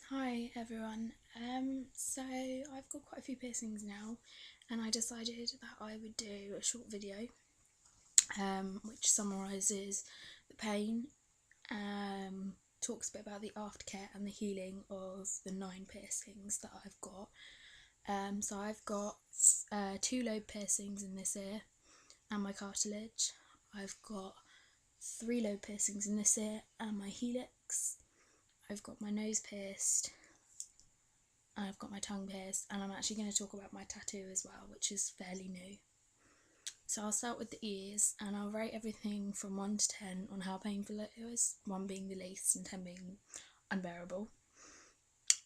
Hi everyone. So I've got quite a few piercings now, and I decided that I would do a short video, which summarises the pain, talks a bit about the aftercare and the healing of the 9 piercings that I've got. So I've got 2 lobe piercings in this ear and my cartilage. I've got 3 lobe piercings in this ear and my helix. I've got my nose pierced, I've got my tongue pierced, and I'm actually going to talk about my tattoo as well, which is fairly new. So I'll start with the ears, and I'll rate everything from 1 to 10 on how painful it was, 1 being the least and 10 being unbearable.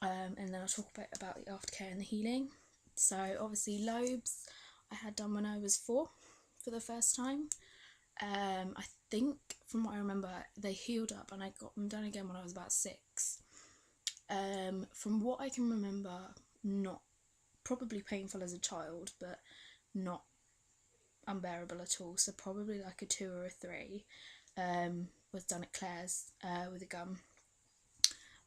And then I'll talk a bit about the aftercare and the healing. So obviously lobes I had done when I was 4 for the first time. I think from what I remember they healed up and I got them done again when I was about 6. From what I can remember, not probably painful as a child, but not unbearable at all. So probably like a 2 or a 3. Was done at Claire's with a gum.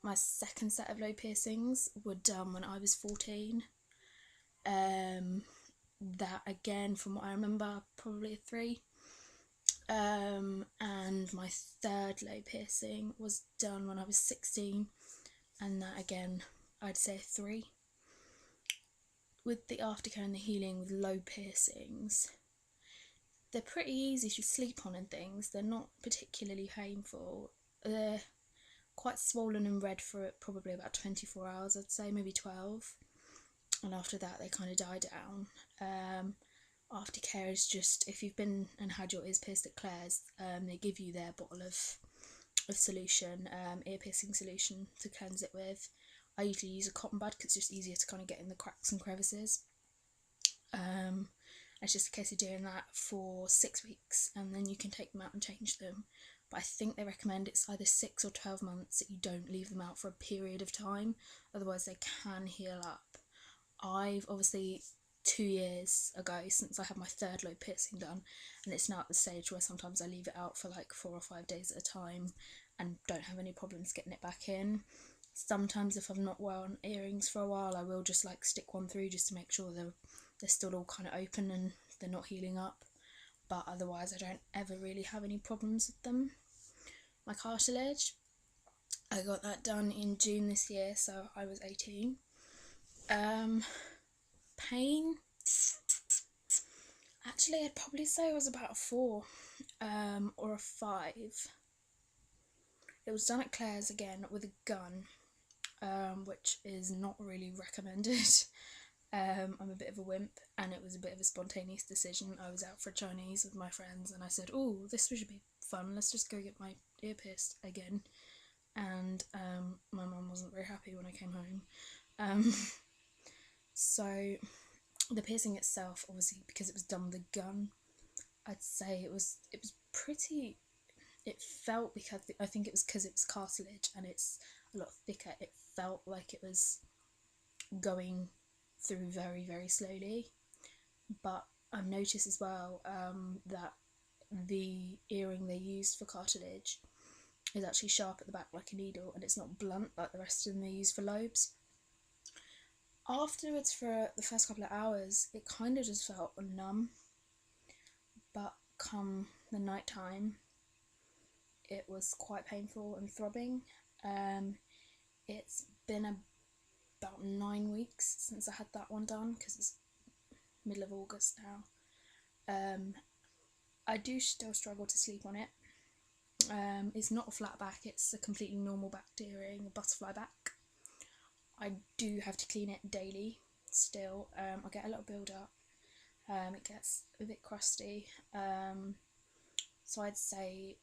My second set of lobe piercings were done when I was 14. That again, from what I remember, probably a 3. And my third lobe piercing was done when I was 16, and that again I'd say a 3. With the aftercare and the healing with lobe piercings, they're pretty easy to sleep on and things. They're not particularly painful. They're quite swollen and red for probably about 24 hours, I'd say, maybe 12, and after that they kind of die down. Aftercare is just, if you've been and had your ears pierced at Claire's, they give you their bottle of solution, ear piercing solution to cleanse it with. I usually use a cotton bud because it's just easier to kind of get in the cracks and crevices. It's just a case of doing that for 6 weeks, and then you can take them out and change them. But I think they recommend it's either 6 or 12 months that you don't leave them out for a period of time, otherwise they can heal up. I've obviously 2 years ago since I had my third lobe piercing done, and it's now at the stage where sometimes I leave it out for like 4 or 5 days at a time and don't have any problems getting it back in. Sometimes if I've not worn earrings for a while, I will just like stick one through just to make sure they're still all kind of open and they're not healing up, but otherwise I don't ever really have any problems with them. My cartilage, I got that done in June this year, so I was 18. Pain, actually I'd probably say it was about a 4 or a 5. It was done at Claire's again with a gun, which is not really recommended. I'm a bit of a wimp, and it was a bit of a spontaneous decision. I was out for Chinese with my friends and I said, oh, this should be fun, let's just go get my ear pierced again. And my mum wasn't very happy when I came home. So the piercing itself, obviously because it was done with a gun, I'd say it was pretty, it felt, because I think it was because it was cartilage and it's a lot thicker, it felt like it was going through very, very slowly. But I've noticed as well that the earring they used for cartilage is actually sharp at the back like a needle, and it's not blunt like the rest of them they use for lobes. Afterwards, for the first couple of hours, it kind of just felt numb, but come the night time it was quite painful and throbbing. It's been about 9 weeks since I had that one done, because it's middle of August now. I do still struggle to sleep on it. It's not a flat back, it's a completely normal backed earring, a butterfly back. I do have to clean it daily still. I get a little build up. It gets a bit crusty. So I'd say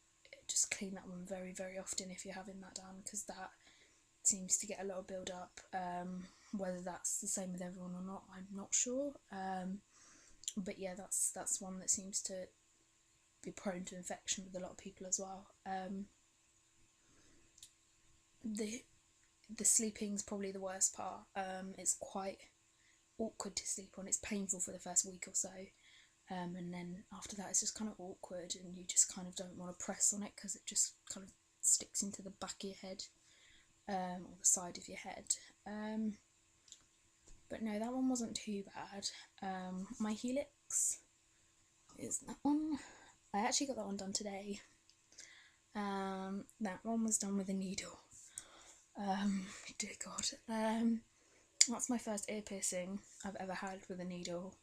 just clean that one very, very often if you're having that done, because that seems to get a little build up. Whether that's the same with everyone or not, I'm not sure. But yeah, that's one that seems to be prone to infection with a lot of people as well. The sleeping's probably the worst part. It's quite awkward to sleep on. It's painful for the first week or so, and then after that it's just kind of awkward, and you just kind of don't want to press on it because it just kind of sticks into the back of your head. or the side of your head. But no, that one wasn't too bad. My helix is that one. I actually got that one done today. That one was done with a needle. Dear God. That's my first ear piercing I've ever had with a needle.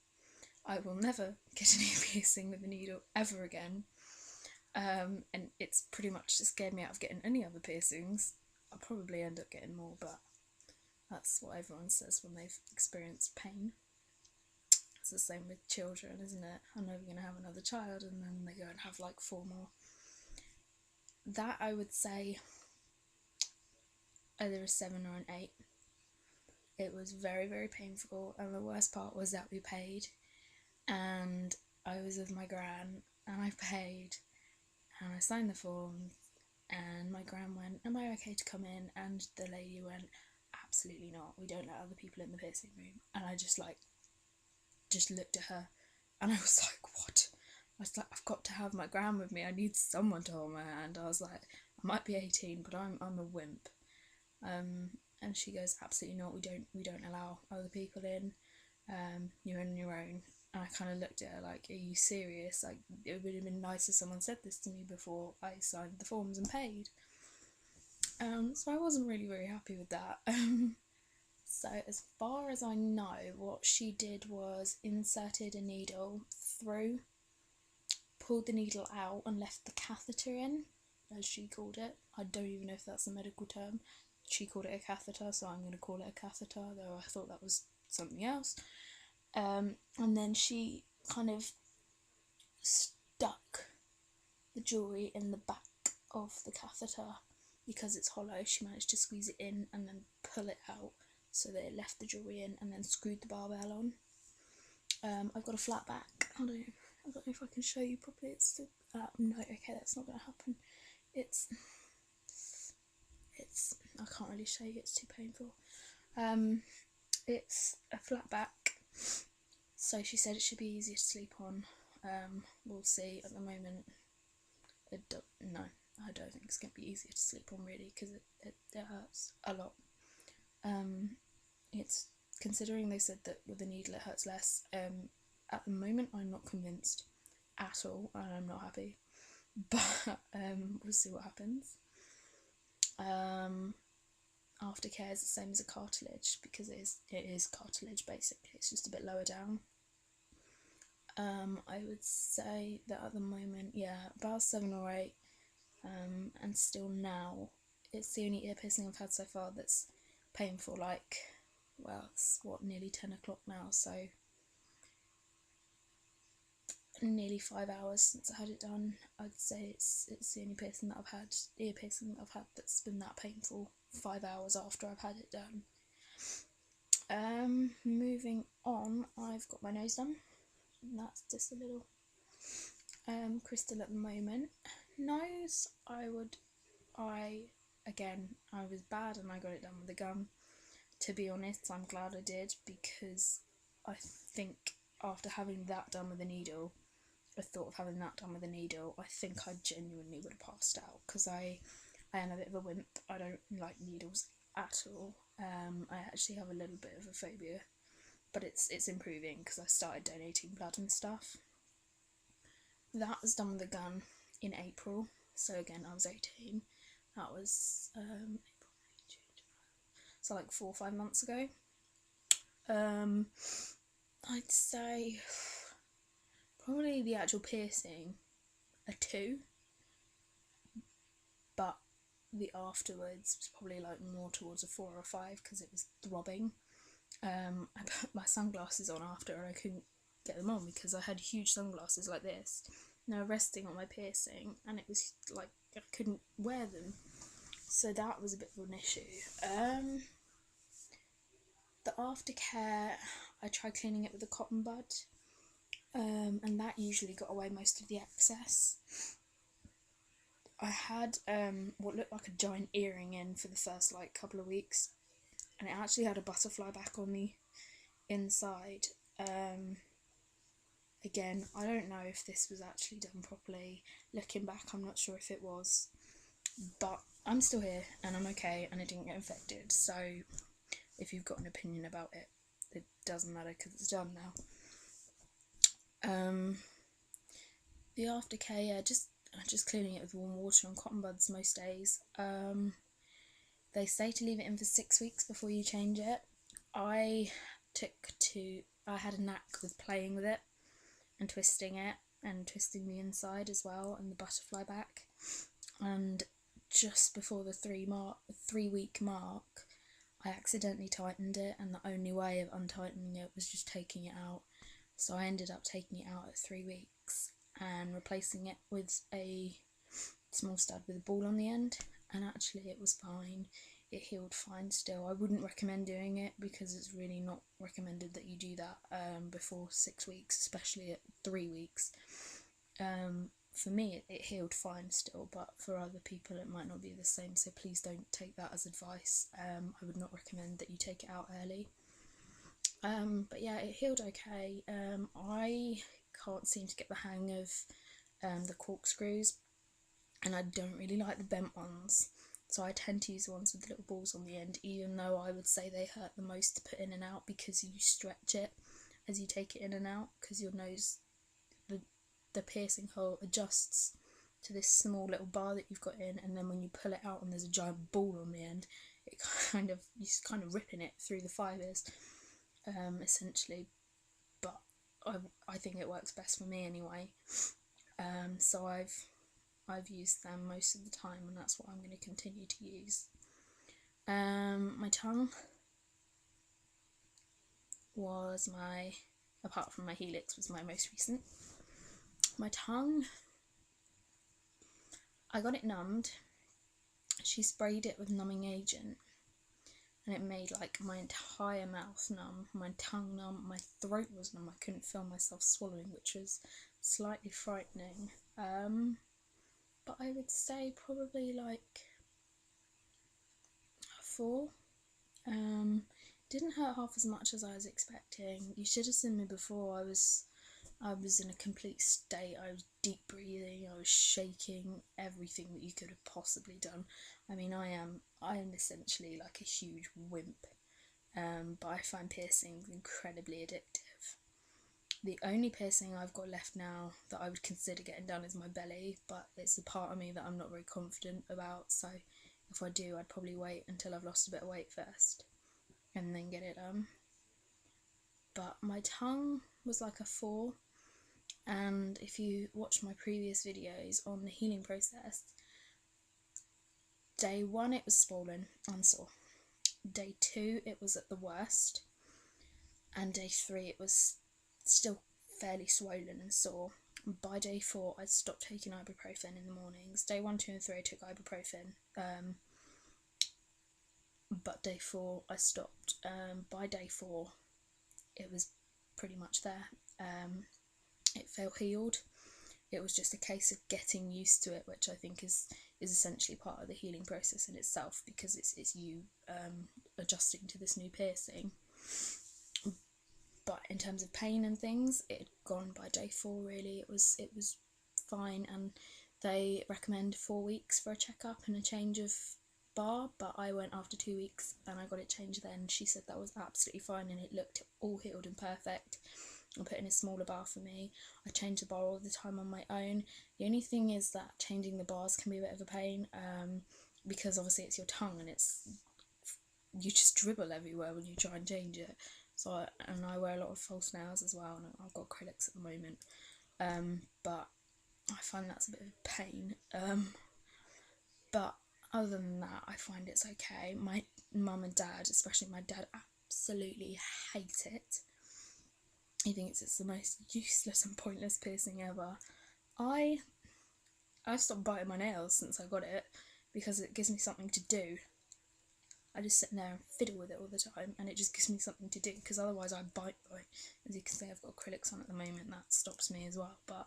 I will never get an ear piercing with a needle ever again. And it's pretty much scared me out of getting any other piercings. I'll probably end up getting more, but that's what everyone says when they've experienced pain. It's the same with children, isn't it? I'm never going to have another child, and then they go and have like 4 more. That I would say either a 7 or an 8. It was very, very painful, and the worst part was that we paid, and I was with my gran, and I paid, and I signed the form, and my gran went, "Am I okay to come in?" And the lady went, "Absolutely not, we don't let other people in the piercing room." And I just looked at her, and I was like, "What?" I was like, "I've got to have my gran with me, I need someone to hold my hand." I was like, "I might be 18, but I'm a wimp." And she goes, "Absolutely not, we don't allow other people in, you're on your own." And I kind of looked at her like, "Are you serious? Like, it would have been nice if someone said this to me before I signed the forms and paid." So I wasn't really very happy with that. So as far as I know, what she did was inserted a needle through, pulled the needle out and left the catheter in, as she called it. I don't even know if that's a medical term. She called it a catheter, so I'm going to call it a catheter, though I thought that was something else. And then she kind of stuck the jewellery in the back of the catheter. Because it's hollow, she managed to squeeze it in and then pull it out so that it left the jewellery in, and then screwed the barbell on. I've got a flat back. I don't know if I can show you properly. It's no, okay, that's not going to happen. It's I can't really show you, it's too painful. It's a flat back, so she said it should be easier to sleep on. We'll see. At the moment, no, I don't think it's going to be easier to sleep on, really, because it hurts a lot. It's, considering they said that with a needle it hurts less, at the moment I'm not convinced at all, and I'm not happy, but we'll see what happens. Aftercare is the same as a cartilage, because it is cartilage basically, it's just a bit lower down. I would say that at the moment, yeah, about 7 or 8, and still now, it's the only ear piercing I've had so far that's painful. Like, well, it's nearly 10 o'clock now, so nearly 5 hours since I had it done. I'd say it's the only piercing that I've had, ear piercing that I've had that's been that painful 5 hours after I've had it done. Moving on, I've got my nose done, and that's just a little crystal at the moment. Nose, I was bad and I got it done with a gum. To be honest, I'm glad I did, because I think after having that done with a needle, the thought of having that done with a needle, I think I genuinely would have passed out, because I am a bit of a wimp. I don't like needles at all. I actually have a little bit of a phobia, but it's improving because I started donating blood and stuff. That was done with a gun in April, so again I was 18. That was April, May, June, July. So like 4 or 5 months ago. I'd say probably the actual piercing a 2, but the afterwards was probably like more towards a 4 or a 5, because it was throbbing. I put my sunglasses on after and I couldn't get them on because I had huge sunglasses like this, and they were resting on my piercing, and it was like I couldn't wear them, so that was a bit of an issue. The aftercare, I tried cleaning it with a cotton bud, and that usually got away most of the excess. I had what looked like a giant earring in for the first like couple of weeks, and it actually had a butterfly back on the inside. Again, I don't know if this was actually done properly. Looking back, I'm not sure if it was, but I'm still here and I'm okay and it didn't get infected, so if you've got an opinion about it, it doesn't matter because it's done now. The aftercare, yeah, just cleaning it with warm water and cotton buds most days. They say to leave it in for 6 weeks before you change it. I had a knack with playing with it and twisting the inside as well and the butterfly back, and just before the 3-week mark I accidentally tightened it, and the only way of untightening it was just taking it out. So I ended up taking it out at 3 weeks and replacing it with a small stud with a ball on the end, and actually it was fine. It healed fine still. I wouldn't recommend doing it because it's really not recommended that you do that before 6 weeks, especially at 3 weeks. For me it healed fine still, but for other people it might not be the same, so please don't take that as advice. I would not recommend that you take it out early. But yeah, it healed okay. I can't seem to get the hang of the corkscrews, and I don't really like the bent ones, so I tend to use the ones with the little balls on the end, even though I would say they hurt the most to put in and out because you stretch it as you take it in and out, because your nose, the piercing hole adjusts to this small little bar that you've got in, and then when you pull it out and there's a giant ball on the end, you're kind of ripping it through the fibres, essentially. But I think it works best for me anyway. So I've used them most of the time, and that's what I'm going to continue to use. My tongue was apart from my helix, was my most recent. My tongue, I got it numbed. She sprayed it with numbing agent, and it made like my entire mouth numb, my tongue numb, my throat was numb. I couldn't feel myself swallowing, which was slightly frightening. But I would say probably like 4. Didn't hurt half as much as I was expecting. You should have seen me before. I was in a complete state. I was deep breathing, I was shaking, everything that you could have possibly done. I mean, I am essentially like a huge wimp, but I find piercings incredibly addictive. The only piercing I've got left now that I would consider getting done is my belly, but it's a part of me that I'm not very confident about, so if I do, I'd probably wait until I've lost a bit of weight first and then get it done. But my tongue was like a 4, and if you watch my previous videos on the healing process, day 1 it was swollen and sore, day 2 it was at the worst, and day 3 it was still fairly swollen and sore. By day 4 I stopped taking ibuprofen in the mornings. Day 1, 2 and 3 I took ibuprofen, but day 4 I stopped. By day 4 it was pretty much there. It felt healed. It was just a case of getting used to it, which I think is essentially part of the healing process in itself, because it's you adjusting to this new piercing. But in terms of pain and things, it had gone by day 4 really. It was fine, and they recommend 4 weeks for a checkup and a change of bar, but I went after 2 weeks and I got it changed then. She said that was absolutely fine and it looked all healed and perfect, and put in a smaller bar for me. I change the bar all the time on my own. The only thing is that changing the bars can be a bit of a pain, because obviously it's your tongue and you just dribble everywhere when you try and change it. So I wear a lot of false nails as well, and I've got acrylics at the moment, but I find that's a bit of a pain. But other than that, I find it's okay. My mum and dad, especially my dad, absolutely hate it. He thinks it's the most useless and pointless piercing ever. I've stopped biting my nails since I got it because it gives me something to do. I just sit there and fiddle with it all the time, and it just gives me something to do, because otherwise I bite. As you can see, I've got acrylics on at the moment, that stops me as well, but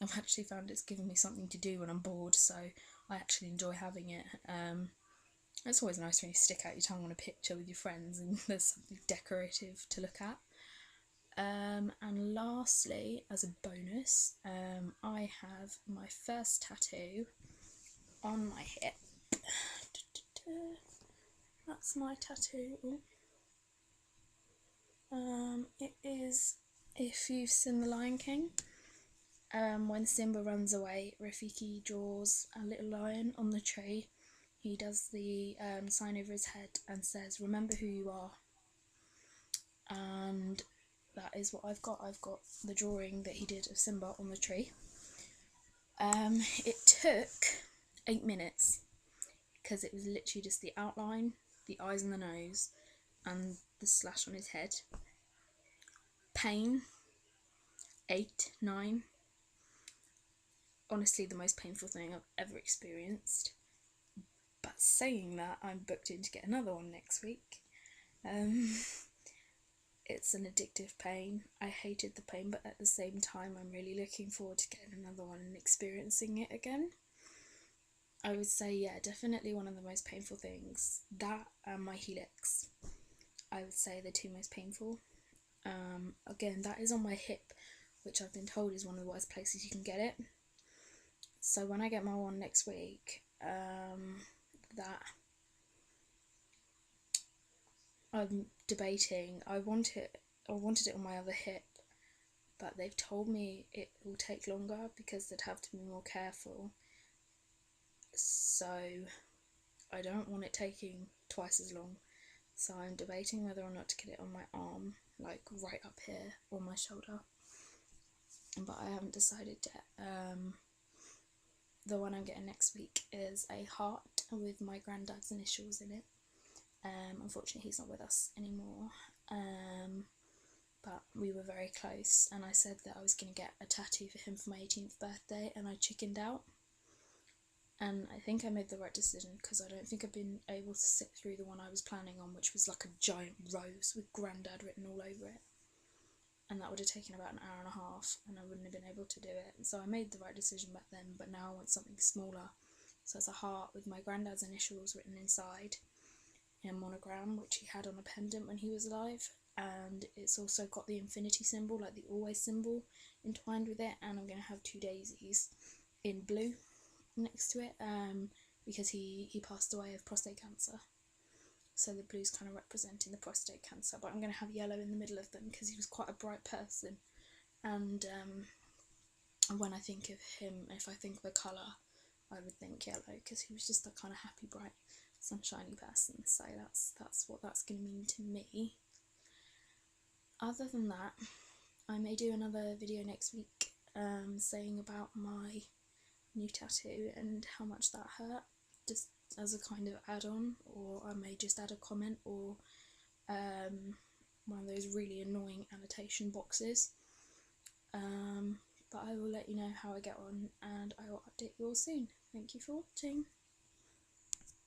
I've actually found it's giving me something to do when I'm bored, so I actually enjoy having it. It's always nice when you stick out your tongue on a picture with your friends and there's something decorative to look at. And lastly, as a bonus, I have my first tattoo on my hip. That's my tattoo. It is, if you've seen The Lion King, when Simba runs away, Rafiki draws a little lion on the tree. He does the sign over his head and says, "Remember who you are." And that is what I've got. I've got the drawing that he did of Simba on the tree. It took 8 minutes because it was literally just the outline, the eyes and the nose, and the slash on his head. Pain, 8, 9. Honestly, the most painful thing I've ever experienced. But saying that, I'm booked in to get another one next week. It's an addictive pain. I hated the pain, but at the same time, I'm really looking forward to getting another one and experiencing it again. I would say, yeah, definitely one of the most painful things. That and my helix, I would say, the two most painful. Again, that is on my hip, which I've been told is one of the worst places you can get it. So when I get my one next week, that I'm debating. I wanted it on my other hip, but they've told me it will take longer because they'd have to be more careful. So I don't want it taking twice as long. So I'm debating whether or not to get it on my arm, like right up here, or my shoulder. But I haven't decided yet. The one I'm getting next week is a heart with my granddad's initials in it. Unfortunately, he's not with us anymore. But we were very close, and I said that I was going to get a tattoo for him for my 18th birthday, and I chickened out. And I think I made the right decision because I don't think I've been able to sit through the one I was planning on, which was like a giant rose with Grandad written all over it. And that would have taken about an hour and a half, and I wouldn't have been able to do it. So I made the right decision back then, but now I want something smaller. So it's a heart with my granddad's initials written inside in a monogram, which he had on a pendant when he was alive. And it's also got the infinity symbol, like the always symbol, entwined with it. And I'm going to have 2 daisies in blue next to it, because he passed away of prostate cancer. So the blue's kind of representing the prostate cancer, but I'm going to have yellow in the middle of them because he was quite a bright person. And when I think of him, if I think of a colour, I would think yellow because he was just a kind of happy, bright, sunshiny person. So that's what that's going to mean to me. Other than that, I may do another video next week saying about my new tattoo and how much that hurt, just as a kind of add-on, or I may just add a comment, or one of those really annoying annotation boxes. But I will let you know how I get on, and I will update you all soon. Thank you for watching.